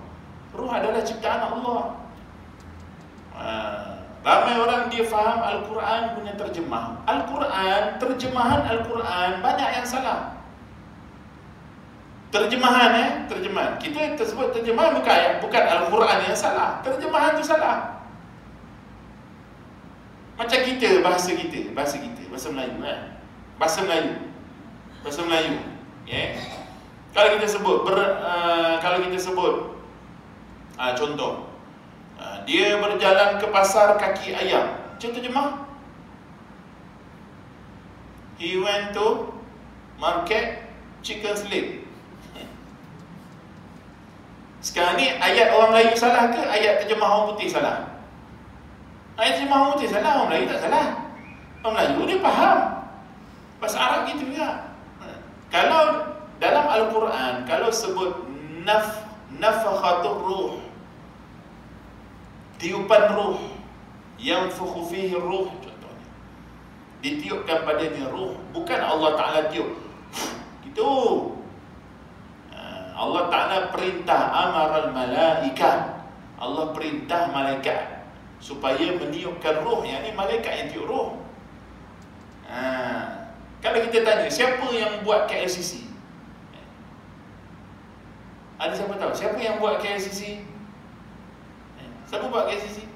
Roh adalah ciptaan Allah. Ramai orang dia faham Al-Quran punya terjemah. Al-Quran, terjemahan Al-Quran banyak yang salah. Terjemahan kita tersebut terjemahan bukan Al-Quran yang salah. Terjemahan tu salah. Macam kita, bahasa Melayu kan. Bahasa Melayu. Ya. Kalau kita sebut contoh, dia berjalan ke pasar kaki ayam. Contoh terjemah, he went to market chicken leg. Sekarang ni ayat orang Melayu salah ke ayat terjemah orang putih salah? Ayat terjemah orang putih salah, orang Melayu tak salah. Orang Melayu dia faham. Bahasa Arab gitu juga. Kalau dalam Al-Quran, kalau sebut nafakhatur ruh, tiupan ruh, yang yanfukhu fihi ruh, contohnya ditiupkan padanya ruh, bukan Allah Ta'ala tiup gitu. Allah Ta'ala perintah, amaral malaikat, Allah perintah malaikat supaya meniupkan ruh, yang ni malaikat yang tiup ruh. Kalau kita tanya siapa yang buat KLCC, ada siapa tahu siapa yang buat KLCC? Siapa buat KLCC?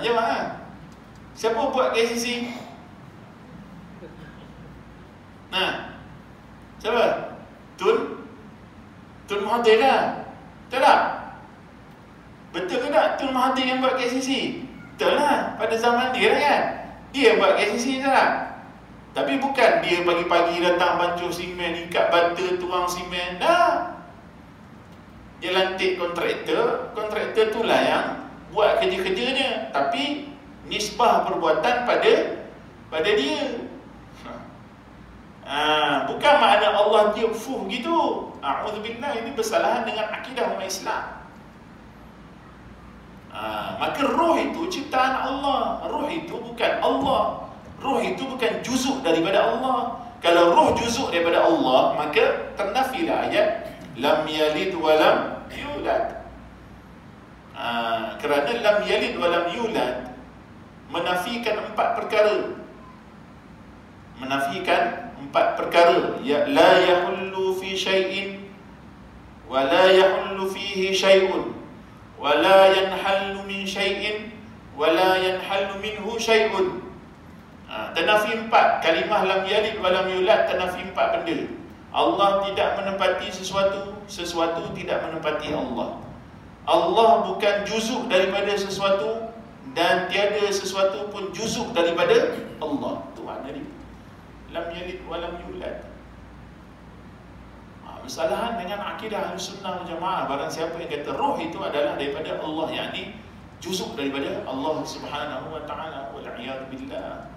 Jawab siapa buat KLCC? Siapa? Tun Mahathir lah. Betul tak? Betul ke tak Tun Mahathir yang buat KLCC? Betul lah. Pada zaman dia kan, dia buat KLCC tak? Tapi bukan dia pagi-pagi datang bancuh simen, ikat bata, tuang simen. Dah. Dia lantik kontraktor itulah yang buat kerja-kerjanya, tapi nisbah perbuatan pada dia. Bukan makna Allah tiup fuh gitu. A'udzubillah, ini bersalahan dengan akidah umat Islam. Maka roh itu ciptaan Allah. Roh itu bukan Allah. Roh itu bukan juzuk daripada Allah. Kalau roh juzuk daripada Allah, maka ternafilah ayat lam yalid wa lam yulad. Kerana lam yalid wa lam yulad, menafikan 4 perkara. Menafikan 4 perkara. Ya, la yahullu fi syai'in wa la yahullu fihi syai'un wa la yanhallu min syai'in wa la yanhallu minhu syai'un. Tenafi 4. Kalimah lam yalid wa lam yulad, tenafi 4 benda. Allah tidak menempati sesuatu, sesuatu tidak menempati Allah. Allah bukan juzuk daripada sesuatu, dan tiada sesuatu pun juzuk daripada Allah. Itu makna dia. Lam yalid wa lam yulad. Bersalahan dengan akidah Ahlussunnah wal Jamaah. Barang siapa yang kata roh itu adalah daripada Allah, yakni juzuk daripada Allah Subhanahu wa taala, wal iyad billah.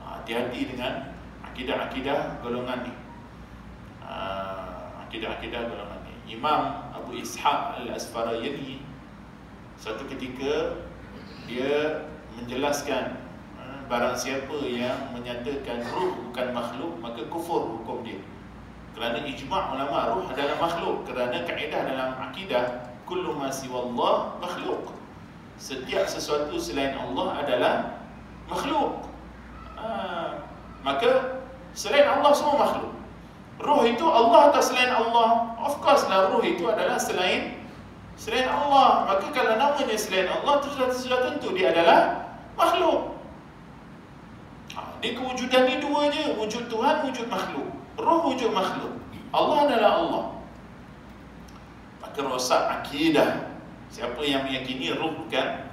Hati-hati dengan akidah-akidah golongan ni. Akidah-akidah golongan ni. Imam Abu Ishaq Al-Asfarayani satu ketika dia menjelaskan, barang siapa yang menyatakan ruh bukan makhluk, maka kufur hukum dia. Kerana ijma' ulama, ruh adalah makhluk. Kerana kaedah dalam akidah, kullu ma siwallah makhluk. Setiap sesuatu selain Allah adalah makhluk. Maka selain Allah semua makhluk. Ruh itu Allah atau selain Allah? Of course lah, ruh itu adalah selain Allah. Maka kalau namanya selain Allah, sudah tentu dia adalah makhluk. Dia kewujudan ni dua je, wujud Tuhan, wujud makhluk. Roh wujud makhluk, Allah adalah Allah. Maka rosak akidah siapa yang meyakini roh bukan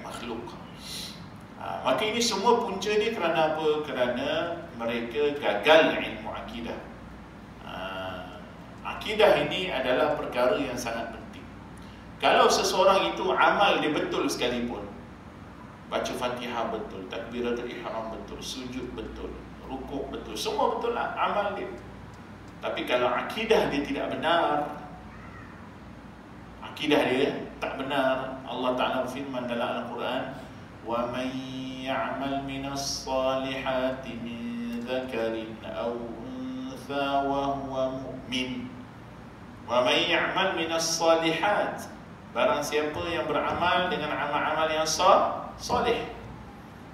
makhluk. Maka ini semua punca dia kerana apa? Kerana mereka gagal ilmu akidah. Akidah ini adalah perkara yang sangat penting. Kalau seseorang itu amal dia betul sekalipun, baca Fatihah betul, takbiratul ihram betul, sujud betul, rukuk betul, semua betul lah amal dia. Tapi kalau akidah dia tidak benar, akidah dia tak benar, Allah Ta'ala berfirman dalam Al-Quran, wa man ya'mal minas salihati min dzakarin aw untha wa huwa mu'min. Wa man ya'mal minas salihat, barang siapa yang beramal dengan amal-amal yang salih,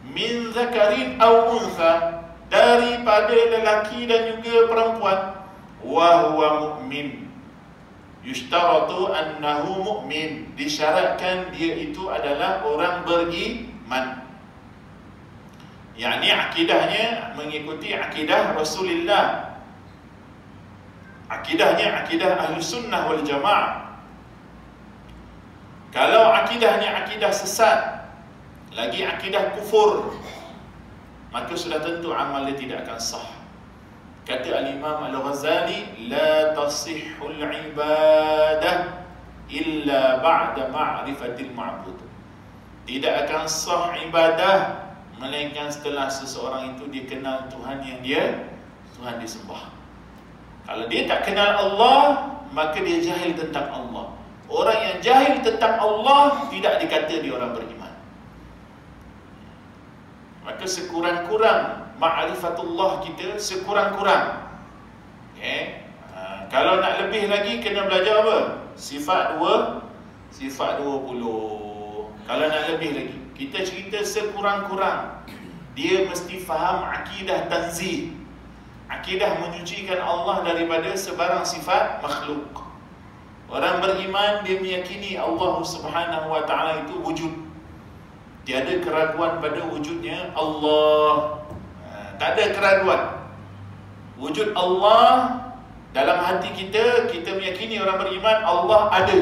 min dzakarin aw untha, daripada lelaki dan juga perempuan, wa huwa mu'min, yushtaratu annahu mu'min, disyaratkan dia itu adalah orang beriman. Yakni akidahnya mengikuti akidah Rasulullah, akidahnya akidah Ahlussunnah wal Jamaah. Kalau akidahnya akidah sesat, lagi akidah kufur, maka sudah tentu amal dia tidak akan sah. Kata Al-Imam Al-Ghazali, la tasihhul ibadah illa ba'da ma'rifatil ma'bud. Tidak akan sah ibadah melainkan setelah seseorang itu dia kenal Tuhan yang Tuhan disembah. Kalau dia tak kenal Allah, maka dia jahil tentang Allah. Orang yang jahil tentang Allah tidak dikata dia orang beriman. Maka sekurang-kurang ma'rifatullah kita, sekurang-kurang. Kalau nak lebih lagi, kena belajar apa? Sifat 20. Kalau nak lebih lagi, kita cerita sekurang-kurang, dia mesti faham akidah tanzih, akidah menyucikan Allah daripada sebarang sifat makhluk. Orang beriman, dia meyakini Allah Subhanahu wa ta'ala itu wujud, tiada keraguan pada wujudnya Allah. Tak ada keraguan wujud Allah dalam hati kita. Kita meyakini orang beriman Allah ada.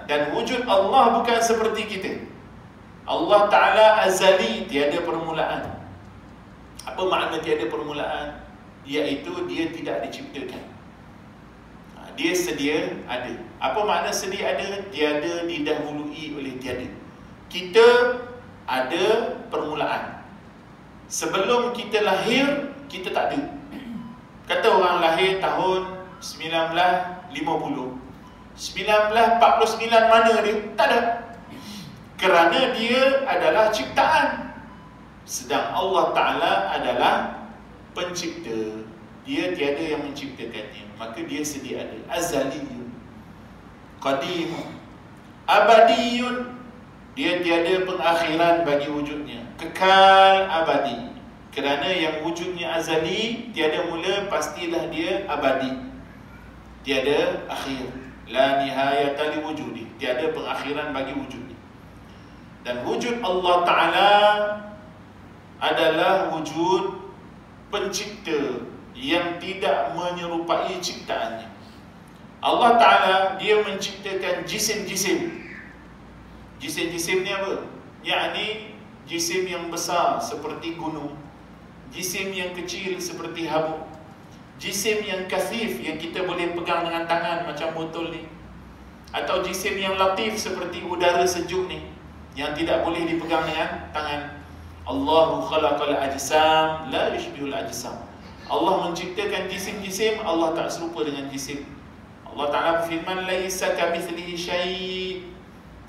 Dan wujud Allah bukan seperti kita. Allah Ta'ala azali, tiada permulaan. Apa makna tiada permulaan? Iaitu dia tidak diciptakan, dia sedia ada. Apa makna sedia ada? Tiada didahului oleh tiada. Kita ada permulaan. Sebelum kita lahir, kita tak ada. Kata orang lahir tahun 1950, 1949 mana dia? Tak ada. Kerana dia adalah ciptaan, sedang Allah Ta'ala adalah pencipta. Dia tiada yang menciptakannya, maka dia sedia ada. Azaliyun, qadimun, abadiyun, Dia tiada pengakhiran bagi wujudnya, kekal abadi. Kerana yang wujudnya azali, tiada mula, pastilah dia abadi, tiada akhir. La nihayata li wujudi, tiada pengakhiran bagi wujudnya. Dan wujud Allah Ta'ala adalah wujud pencipta yang tidak menyerupai ciptaannya. Allah Ta'ala dia menciptakan jisim-jisim. Jisim-jisim ni apa? Yakni jisim yang besar seperti gunung, jisim yang kecil seperti habuk, jisim yang kasif yang kita boleh pegang dengan tangan macam botol ni, atau jisim yang latif seperti udara sejuk ni yang tidak boleh dipegang dengan tangan. Allahu khalaqal ajsam la yushbihul ajsam. Allah menciptakan jisim-jisim, Allah tak serupa dengan jisim. Allah Ta'ala berfirman, laisa kamitslihi syai'.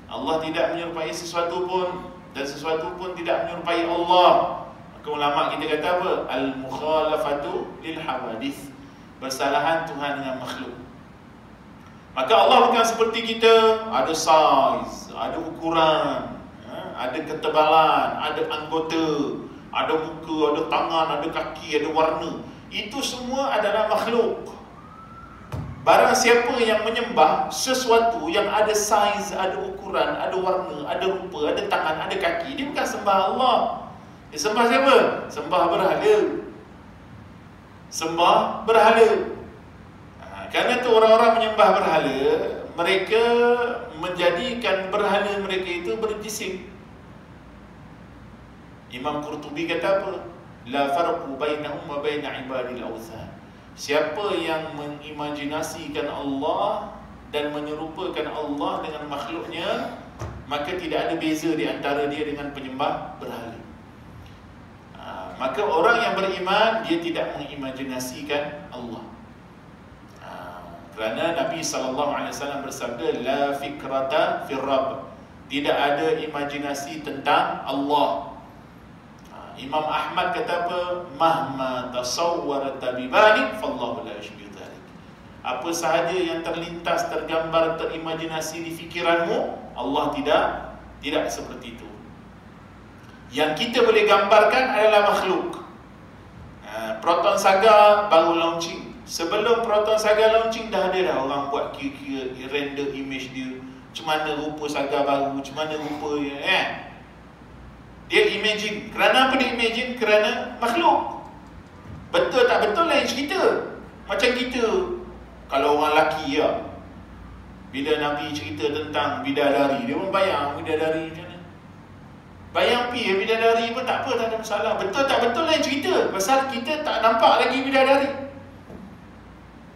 Allah tidak menyerupai sesuatu pun, dan sesuatu pun tidak menyerupai Allah. Maka ulama kita kata apa? Al-mukhalafatu lil hawadith, bersalahan Tuhan dengan makhluk. Maka Allah bukan seperti kita, ada saiz, ada ukuran, ada ketebalan, ada anggota, ada muka, ada tangan, ada kaki, ada warna. Itu semua adalah makhluk. Barang siapa yang menyembah sesuatu yang ada saiz, ada ukuran, ada warna, ada rupa, ada tangan, ada kaki, dia bukan sembah Allah. Dia sembah siapa? Sembah berhala. Sembah berhala. Kerana tu orang-orang menyembah berhala, mereka menjadikan berhala mereka itu berjisim. Imam Qurtubi kata apa? La farqu bainahum wa bain ibadil awthan. Siapa yang mengimajinasikan Allah dan menyerupakan Allah dengan makhluknya, maka tidak ada beza di antara dia dengan penyembah berhala. Maka orang yang beriman, dia tidak mengimajinasikan Allah. Kerana Nabi SAW bersabda, la fikrata fir Rabb. Tidak ada imajinasi tentang Allah. Imam Ahmad kata apa? Mahma tasawwarta bi balik fallahu la yushbihu dhalik. Apa sahaja yang terlintas, tergambar, terimajinasi di fikiranmu, Allah tidak seperti itu. Yang kita boleh gambarkan adalah makhluk. Proton Saga baru launching. Sebelum Proton Saga launching dah ada dah orang buat kira-kira render image dia, macam mana rupa Saga baru, macam mana rupa dia imagine. Kerana apa dia imagine? Kerana makhluk. Betul tak betul lain cerita. Macam kita, kalau orang lelaki bila Nabi cerita tentang bidadari, dia pun bayang bidadari macam mana. Bayang bidadari pun tak apa, tak ada masalah. Betul tak betul lain cerita. Pasal kita tak nampak lagi bidadari.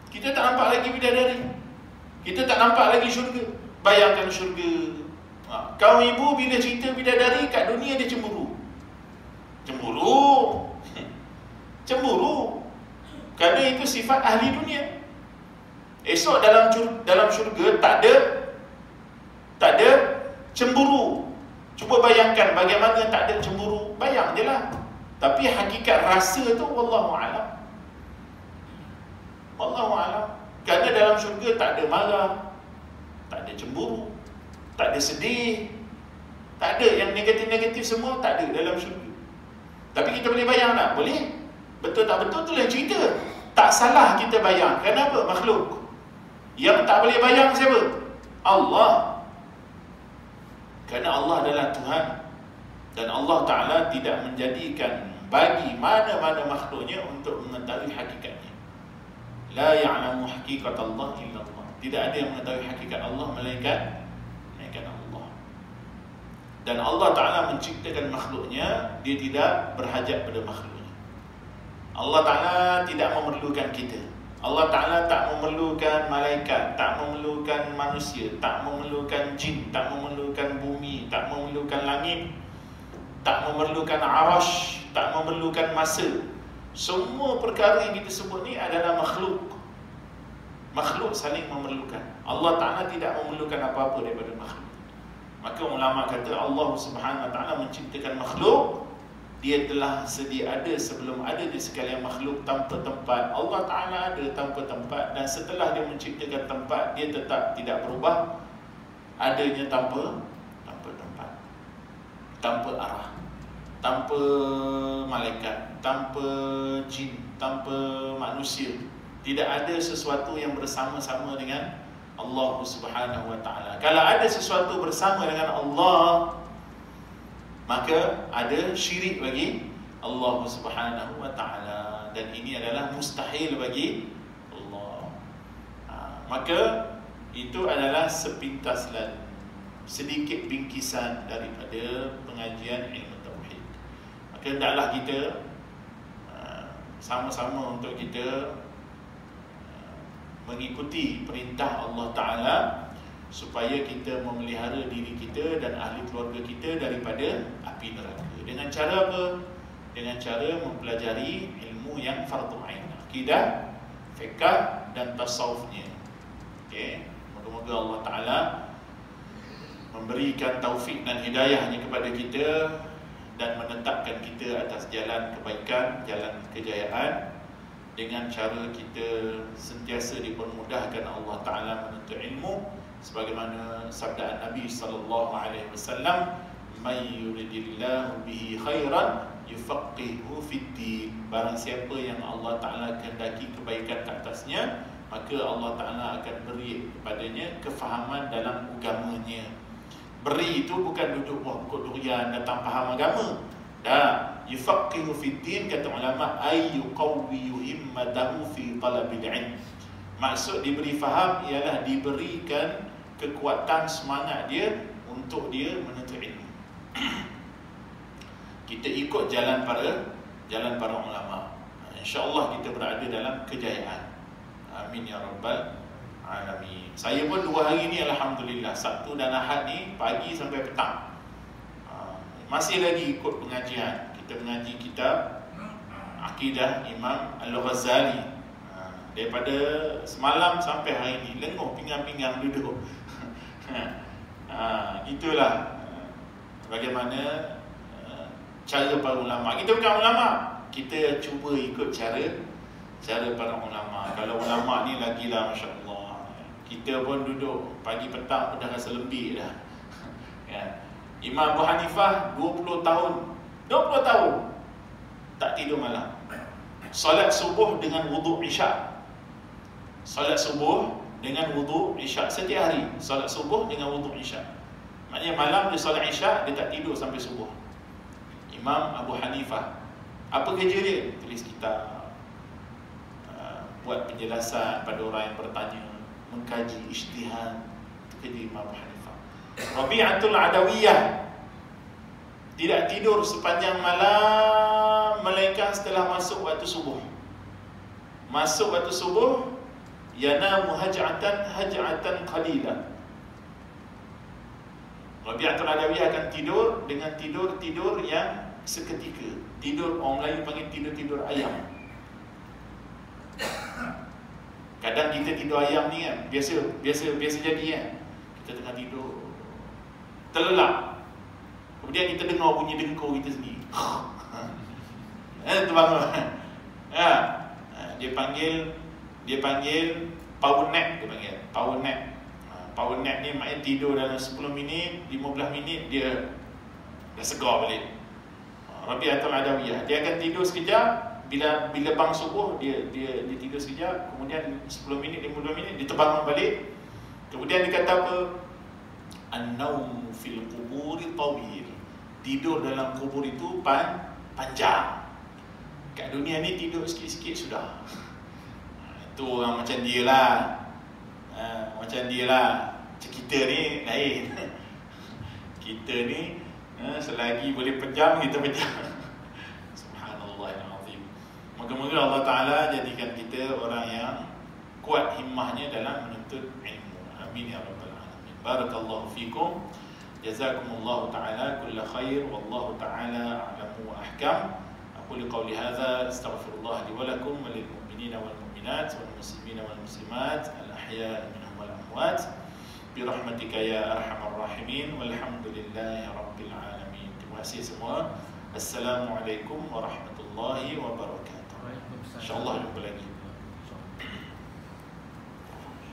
Kita tak nampak lagi bidadari. Kita tak nampak lagi syurga. Bayangkan syurga. Kaum ibu bila cerita bidadari kat dunia, dia cemburu. Cemburu. Kerana itu sifat ahli dunia. Esok dalam syurga tak ada cemburu. Cuba bayangkan bagaimana tak ada cemburu. Bayang je lah. Tapi hakikat rasa tu wallahu a'lam. Wallahu a'lam. Kerana dalam syurga tak ada marah, tak ada cemburu, tak ada sedih, tak ada yang negatif-negatif, semua tak ada dalam syurga. Tapi kita boleh bayang tak? Boleh. Betul tak betul tu lain cerita. Tak salah kita bayang. Kenapa? Makhluk. Yang tak boleh bayang siapa? Allah. Kerana Allah adalah Tuhan. Dan Allah Ta'ala tidak menjadikan bagi mana-mana makhluknya untuk mengetahui hakikatnya. La ya'lamu hakikat Allah illa Allah. Tidak ada yang mengetahui hakikat Allah melainkan Allah. Dan Allah Ta'ala menciptakan makhluknya, dia tidak berhajat pada makhluknya. Allah Ta'ala tidak memerlukan kita. Allah Ta'ala tak memerlukan malaikat, tak memerlukan manusia, tak memerlukan jin, tak memerlukan bumi, tak memerlukan langit, tak memerlukan arash, tak memerlukan masa. Semua perkara yang kita sebut ni adalah makhluk. Makhluk saling memerlukan. Allah Ta'ala tidak memerlukan apa-apa daripada makhluk. Maka ulama kata Allah Subhanahu Wa Ta'ala menciptakan makhluk, dia telah sedia ada sebelum ada di sekalian makhluk tanpa tempat. Allah Ta'ala ada tanpa tempat, dan setelah dia menciptakan tempat, dia tetap tidak berubah, adanya tanpa tempat. tanpa arah, tanpa malaikat, tanpa jin, tanpa manusia. Tidak ada sesuatu yang bersama-sama dengan Allah Subhanahu wa ta'ala. Kalau ada sesuatu bersama dengan Allah, maka ada syirik bagi Allah Subhanahu wa ta'ala, dan ini adalah mustahil bagi Allah. Maka itu adalah sepintas lalu, sedikit bingkisan daripada pengajian ilmu tauhid. Maka hendaklah kita sama-sama untuk kita mengikuti perintah Allah Ta'ala supaya kita memelihara diri kita dan ahli keluarga kita daripada api neraka. Dengan cara apa? Dengan cara mempelajari ilmu yang fardu ain, akidah, fiqh dan tasawufnya. Okey, moga-moga Allah Ta'ala memberikan taufik dan hidayahnya kepada kita dan menetapkan kita atas jalan kebaikan, jalan kejayaan, dengan cara kita sentiasa dipermudahkan Allah Ta'ala menuntut ilmu, sebagaimana sabda Nabi SAW, "May yuridillahu bihi khairan yufaqihu fid-din." Barang siapa yang Allah Ta'ala kehendaki kebaikan ke atasnya, maka Allah Ta'ala akan beri kepadanya kefahaman dalam agamanya. Beri itu bukan duduk pokok durian datang faham agama. Dah, yufaqihu fid-din, kata ulama, ay yuqawwiyu himmatahu fi talabil ilm. Maksud diberi faham ialah diberikan kekuatan semangat dia untuk dia menuntut ilmu. Kita ikut jalan para ulama. InsyaAllah kita berada dalam kejayaan. Amin ya rabbal alamin. Saya pun 2 hari ni alhamdulillah, Sabtu dan Ahad ni pagi sampai petang masih lagi ikut pengajian. Kita mengaji kitab Akidah Imam Al-Ghazali daripada semalam sampai hari ni, lenguh pinggang-pinggang duduk. Itulah bagaimana cara para ulama. Kita bukan ulama, kita cuba ikut cara para ulama. Kalau ulama ni lagilah masya-Allah. Kita pun duduk pagi petang pun dah rasa lembik dah. Ya. Imam Abu Hanifah 20 tahun tak tidur malam. Solat subuh dengan wuduk isyak. Solat subuh dengan wuduk isyak setiap hari. Solat subuh dengan wuduk isyak. Maknanya malam dia solat isyak, dia tak tidur sampai subuh. Imam Abu Hanifah. Apa kerja dia? Tulis kitab, buat penjelasan pada orang yang bertanya, mengkaji ijtihad. Itu kerja Imam Abu Hanifah. Rabi'atul Adawiyah tidak tidur sepanjang malam melainkan setelah masuk waktu subuh. Masuk waktu subuh, yanamu haj'atan qalilah. Rabi'atul Adawiyah akan tidur dengan tidur yang seketika. Tidur, orang Melayu panggil tidur ayam. Kadang kita tidur ayam ni kan, biasa jadi kan. Kita tengah tidur, terlelap, kemudian kita dengar bunyi dengkur kita sendiri. Terbangun. Dia panggil power nap. Power nap ni maknanya tidur dalam 10 minit, 15 minit dia dah segar balik. Rabi'atul Adawiyah, dia akan tidur sekejap, bila bang subuh dia tidur sekejap, kemudian 10 minit, 15 minit dia terbangun balik. Kemudian dia kata apa? An-nawmu fil quburi tawil. Tidur dalam kubur itu panjang. Kat dunia ni tidur sikit-sikit sudah. Itu orang macam dia lah. Macam dia lah. Kita ni lain. Kita ni selagi boleh pejam, kita pejam. Subhanallahil-azim. Moga-moga Allah Ta'ala jadikan kita orang yang kuat himmahnya dalam menuntut ilmu. Amin ya rabbal alamin. Barakallahu fikum. Jazakumullahu ta'ala kulla khair. Wallahu ta'ala a'lamu wa ahkam. Aqulu qawli hadha, astaghfirullah li wa lakum wa lil mu'minina wal mu'minat wal muslimina wal muslimat al ahya minhum wal amwat bi rahmatika ya arhamar rahimin walhamdulillahi rabbil alamin. Terima kasih semua. Assalamualaikum warahmatullahi wabarakatuh. InsyaAllah jumpa lagi.